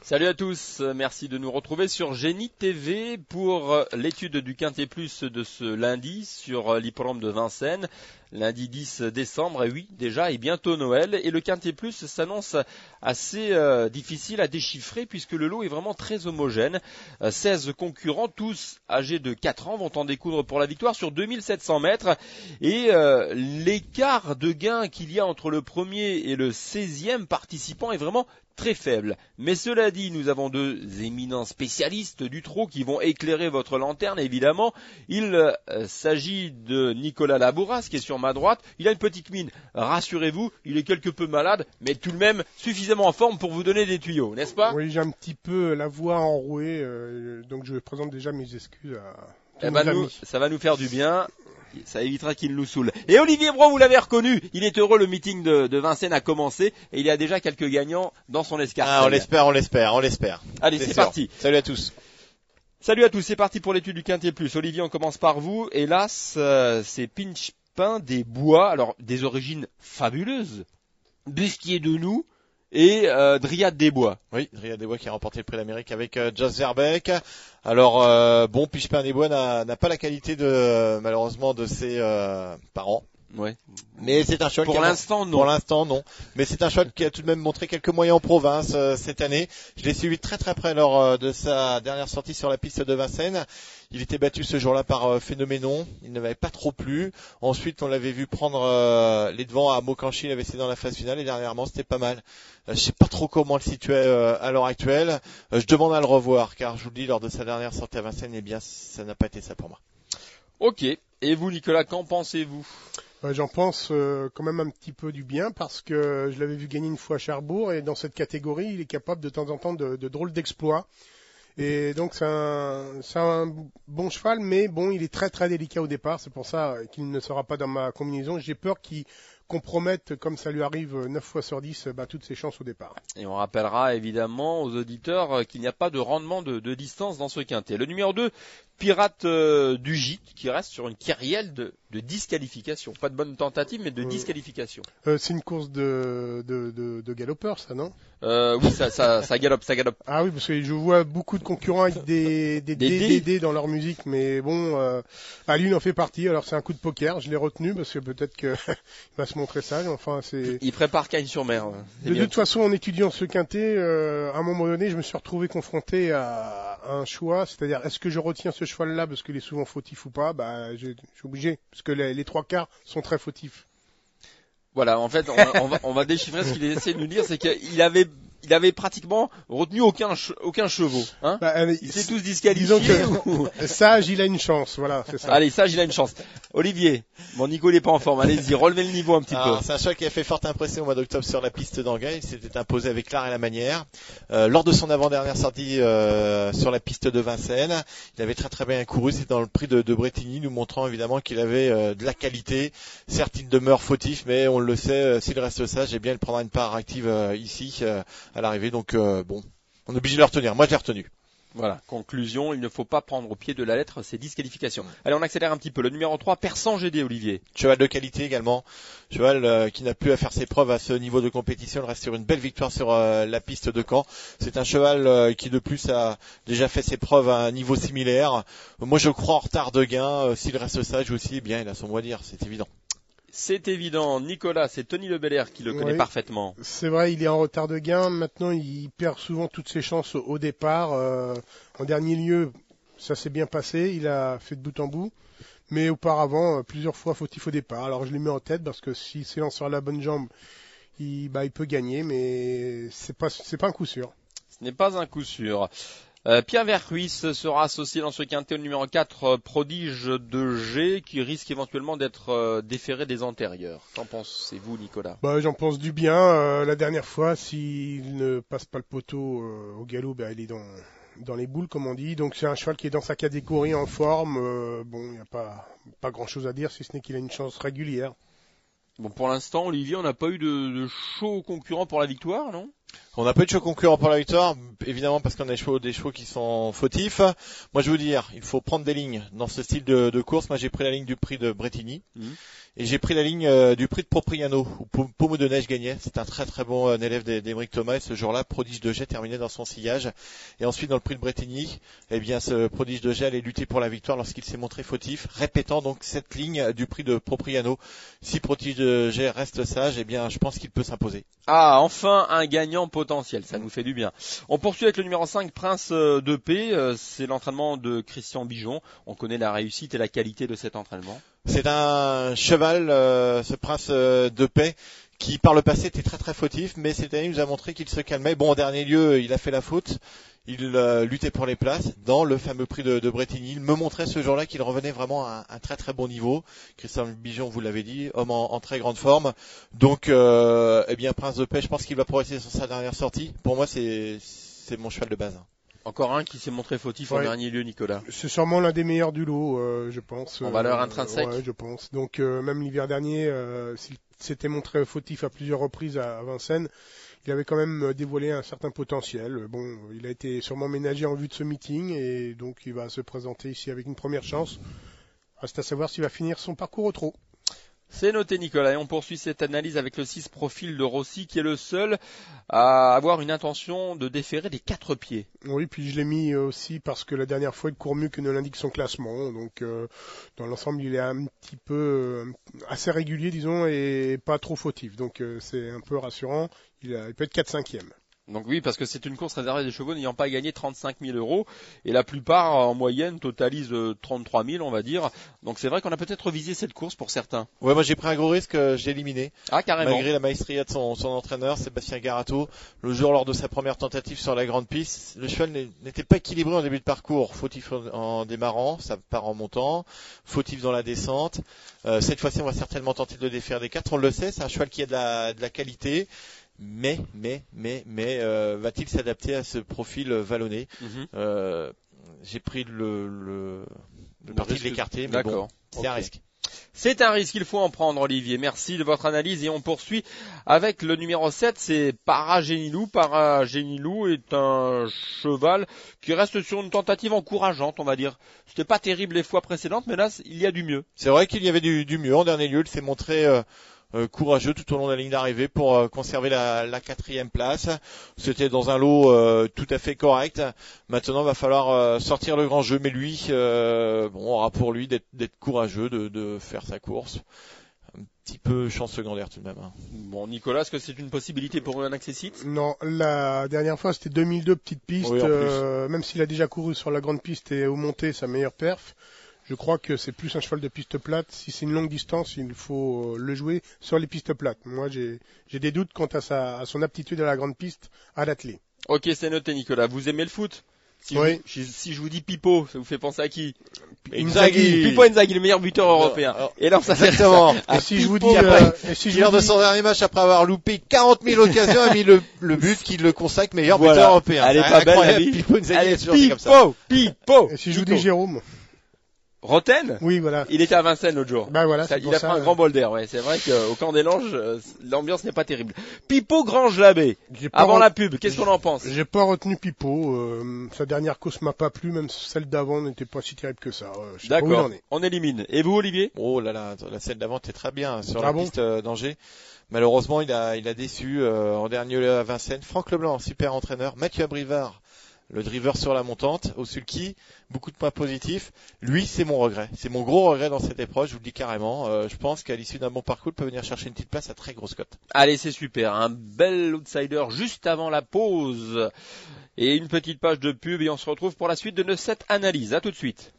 Salut à tous, merci de nous retrouver sur Génie TV pour l'étude du Quintet Plus de ce lundi sur l'hippodrome de Vincennes. Lundi 10 décembre, et oui, déjà, et bientôt Noël. Et le Quintet Plus s'annonce assez difficile à déchiffrer puisque le lot est vraiment très homogène. 16 concurrents, tous âgés de 4 ans, vont en découdre pour la victoire sur 2700 mètres. Et l'écart de gain qu'il y a entre le premier et le 16e participant est vraiment très faible. Mais cela dit, nous avons deux éminents spécialistes du trot qui vont éclairer votre lanterne, évidemment. Il s'agit de Nicolas Labouras, qui est sur ma droite. Il a une petite mine, rassurez-vous, il est quelque peu malade, mais tout de même suffisamment en forme pour vous donner des tuyaux, n'est-ce pas? Oui, j'ai un petit peu la voix enrouée, donc je présente déjà mes excuses à tous mes amis. Ça va nous faire du bien. Ça évitera qu'il nous saoule. Et Olivier Bro, vous l'avez reconnu, il est heureux, le meeting de Vincennes a commencé et il y a déjà quelques gagnants dans son escarcelle. Ah, on l'espère. Allez, c'est parti. Salut à tous. Salut à tous, c'est parti pour l'étude du Quintet Plus. Olivier, on commence par vous. Hélas, c'est Pinchpin des Bois, alors des origines fabuleuses. Bustier de nous et Dryade des Bois. Oui, Dryade des Bois qui a remporté le prix d'Amérique avec Jos Verbeek. Alors bon, Pinchpin des Bois n'a pas la qualité malheureusement de ses parents. Ouais. Mais c'est un cheval pour l'instant non. Mais c'est un cheval qui a tout de même montré quelques moyens en province cette année. Je l'ai suivi très très près lors de sa dernière sortie sur la piste de Vincennes. Il était battu ce jour-là par Phénoménon. Il ne m'avait pas trop plu. Ensuite, on l'avait vu prendre les devants à Mokanchi. Il avait essayé dans la phase finale et dernièrement, c'était pas mal. Je sais pas trop comment le situer à l'heure actuelle. Je demande à le revoir car je vous le dis, lors de sa dernière sortie à Vincennes, eh bien, ça n'a pas été ça pour moi. Ok. Et vous, Nicolas, qu'en pensez-vous? J'en pense quand même un petit peu du bien parce que je l'avais vu gagner une fois à Cherbourg et dans cette catégorie, il est capable de temps en temps de drôles d'exploits. Et donc c'est un bon cheval, mais bon, il est très très délicat au départ. C'est pour ça qu'il ne sera pas dans ma combinaison. J'ai peur qu'il compromette, comme ça lui arrive 9 fois sur 10, toutes ses chances au départ. Et on rappellera évidemment aux auditeurs qu'il n'y a pas de rendement de distance dans ce quintet. Le numéro 2, Pirate du Gîte, qui reste sur une kyrielle de disqualification. Pas de bonne tentative, mais de disqualification. C'est une course de galopeurs, ça, non? Oui, ça galope. Ah oui, parce que je vois beaucoup de concurrents avec des DDD dans leur musique, mais bon, lui il en fait partie. Alors c'est un coup de poker, je l'ai retenu parce que peut-être que il va se montrer sage. Enfin, il prépare Cagnes-sur-Mer. De toute façon, en étudiant ce quintet, à un moment donné, je me suis retrouvé confronté à un choix, c'est-à-dire est-ce que je retiens ce cheval-là parce qu'il est souvent fautif ou pas? Je suis obligé, parce que les trois quarts sont très fautifs. Voilà, en fait, on va déchiffrer ce qu'il essaie de nous dire, c'est qu'il avait pratiquement retenu aucun chevaux, hein. Il s'est tous disqualifiés. Disons que Sage, il a une chance, voilà, c'est ça. Allez, Sage, il a une chance. Olivier, bon, Nico, il est pas en forme. Allez-y, relevez le niveau un petit peu. C'est un cheval qui a fait forte impression au mois d'octobre sur la piste d'Anguin. Il s'était imposé avec l'art et la manière. Lors de son avant-dernière sortie sur la piste de Vincennes, il avait très très bien couru. C'est dans le prix de Bretigny, nous montrant évidemment qu'il avait de la qualité. Certes, il demeure fautif, mais on le sait, s'il reste sage, eh bien, il prendra une part active ici à l'arrivée. Donc bon, on est obligé de le retenir. Moi, je l'ai retenu. Voilà, conclusion, il ne faut pas prendre au pied de la lettre ces disqualifications. Allez, on accélère un petit peu. Le numéro 3, Persan GD, Olivier. Cheval de qualité également. Cheval qui n'a plus à faire ses preuves à ce niveau de compétition. Il reste sur une belle victoire sur la piste de Caen. C'est un cheval qui de plus a déjà fait ses preuves à un niveau similaire. Moi, je crois en retard de gain. S'il reste sage aussi, eh bien, il a son mot à dire, c'est évident. C'est évident. Nicolas, c'est Tony Le Belair qui le connaît parfaitement. C'est vrai, il est en retard de gain. Maintenant, il perd souvent toutes ses chances au départ. En dernier lieu, ça s'est bien passé. Il a fait de bout en bout. Mais auparavant, plusieurs fois fautif au départ. Alors, je l'ai mis en tête parce que s'il s'élance sur la bonne jambe, il peut gagner. Mais c'est pas un coup sûr. Ce n'est pas un coup sûr. Pierre Vercuis sera associé dans ce quintet au numéro 4, Prodige de G, qui risque éventuellement d'être déféré des antérieurs. Qu'en pensez-vous, Nicolas? J'en pense du bien. La dernière fois, s'il ne passe pas le poteau au galop, il est dans les boules, comme on dit. Donc c'est un cheval qui est dans sa catégorie en forme. Il n'y a pas grand-chose à dire, si ce n'est qu'il a une chance régulière. Bon, pour l'instant, Olivier, on n'a pas eu de chaud concurrent pour la victoire, non? On n'a pas eu de choix concurrent pour la victoire, évidemment parce qu'on a des chevaux qui sont fautifs. Moi je veux dire, il faut prendre des lignes dans ce style de course. Moi j'ai pris la ligne du prix de Bretigny. Et j'ai pris la ligne du prix de Propriano, où Pommeau de Neige gagnait. C'est un très très bon élève d'Émeric Thomas. Et ce jour-là, prodige de jet terminé dans son sillage. Et ensuite, dans le prix de Bretigny, eh bien, ce prodige de jet allait lutter pour la victoire lorsqu'il s'est montré fautif, répétant donc cette ligne du prix de Propriano. Si prodige de jet reste sage, eh bien, je pense qu'il peut s'imposer. Ah, enfin un gagnant potentiel, ça nous fait du bien. On poursuit avec le numéro 5, Prince de Paix. C'est l'entraînement de Christian Bijon. On connaît la réussite et la qualité de cet entraînement. C'est un cheval, ce Prince de Paix, qui par le passé était très très fautif, mais cette année il nous a montré qu'il se calmait. Bon, en dernier lieu, il a fait la faute. Il luttait pour les places dans le fameux prix de Bretigny. Il me montrait ce jour-là qu'il revenait vraiment à un très très bon niveau. Christian Bijon, vous l'avez dit, homme en très grande forme. Donc, eh bien, Prince de Paix, je pense qu'il va progresser sur sa dernière sortie. Pour moi, c'est mon cheval de base. Encore un qui s'est montré fautif en dernier lieu, Nicolas. C'est sûrement l'un des meilleurs du lot, je pense. En valeur intrinsèque. Ouais, je pense. Donc même l'hiver dernier, s'il s'était montré fautif à plusieurs reprises à Vincennes, il avait quand même dévoilé un certain potentiel. Bon, il a été sûrement ménagé en vue de ce meeting et donc il va se présenter ici avec une première chance. Reste à savoir s'il va finir son parcours au trot. C'est noté, Nicolas, et on poursuit cette analyse avec le 6 Profil de Rossi, qui est le seul à avoir une intention de déférer des 4 pieds. Oui, puis je l'ai mis aussi parce que la dernière fois, il court mieux que ne l'indique son classement. Donc, dans l'ensemble, il est un petit peu assez régulier, disons, et pas trop fautif. Donc, c'est un peu rassurant. Il peut être 4/5e. Donc oui, parce que c'est une course réservée des chevaux n'ayant pas gagné 35 000 €, et la plupart, en moyenne, totalisent 33 000, on va dire. Donc c'est vrai qu'on a peut-être visé cette course pour certains. Ouais, moi j'ai pris un gros risque, j'ai éliminé. Ah, carrément. Malgré la maestria de son entraîneur, Sébastien Garato, le jour lors de sa première tentative sur la grande piste, le cheval n'était pas équilibré en début de parcours. Fautif en démarrant, ça part en montant, fautif dans la descente. Cette fois-ci, on va certainement tenter de le défaire des 4, on le sait, c'est un cheval qui a de la qualité. Mais va-t-il s'adapter à ce profil vallonné? J'ai pris le parti de l'écarter, mais bon, c'est un risque. C'est un risque, il faut en prendre, Olivier. Merci de votre analyse et on poursuit avec le numéro 7, c'est Paragénilou. Paragénilou est un cheval qui reste sur une tentative encourageante, on va dire. C'était pas terrible les fois précédentes, mais là, il y a du mieux. C'est vrai qu'il y avait du mieux. En dernier lieu, il s'est montré courageux tout au long de la ligne d'arrivée pour conserver la 4e place. C'était dans un lot tout à fait correct. Maintenant, va falloir sortir le grand jeu, mais lui, aura pour lui d'être courageux, de faire sa course. Un petit peu chance secondaire tout de même. Bon, Nicolas, est-ce que c'est une possibilité pour un accessite? Non, la dernière fois c'était 2002 petite piste. Oui, même s'il a déjà couru sur la grande piste et au monté sa meilleure perf. Je crois que c'est plus un cheval de piste plate. Si c'est une longue distance, il faut le jouer sur les pistes plates. Moi, j'ai des doutes quant à son aptitude à la grande piste à l'attelé. Ok, c'est noté, Nicolas. Vous aimez le foot? Oui. Si je vous dis Pipo, ça vous fait penser à qui? Inzaghi. Pipo Inzaghi, le meilleur buteur européen. Et là, ça exactement. Et si je vous dis, lors de son dernier match, après avoir loupé 40 000 occasions, a mis le but qui le consacre meilleur buteur européen. Elle est pas belle, Pipo Inzaghi est toujours comme ça. Pipo. Et si je vous dis Jérôme? Roten? Oui, voilà. Il était à Vincennes l'autre jour. Ben voilà, il a pris un grand bol d'air, ouais. C'est vrai qu'au camp des Langes, l'ambiance n'est pas terrible. Pipo Grange-Labbé. Avant la pub, qu'est-ce qu'on en pense? J'ai pas retenu Pipo. Sa dernière course m'a pas plu, même celle d'avant n'était pas si terrible que ça. D'accord. On élimine. Et vous, Olivier? Oh là là, la scène d'avant était très bien sur la piste d'Angers. Malheureusement, il a déçu en dernier lieu à Vincennes. Franck Leblanc, super entraîneur. Mathieu Abrivard, le driver sur la montante, au sulky, beaucoup de points positifs. Lui, c'est mon regret. C'est mon gros regret dans cette épreuve, je vous le dis carrément. Je pense qu'à l'issue d'un bon parcours, il peut venir chercher une petite place à très grosse cote. Allez, c'est super. Un bel outsider juste avant la pause. Et une petite page de pub et on se retrouve pour la suite de cette analyse. À tout de suite.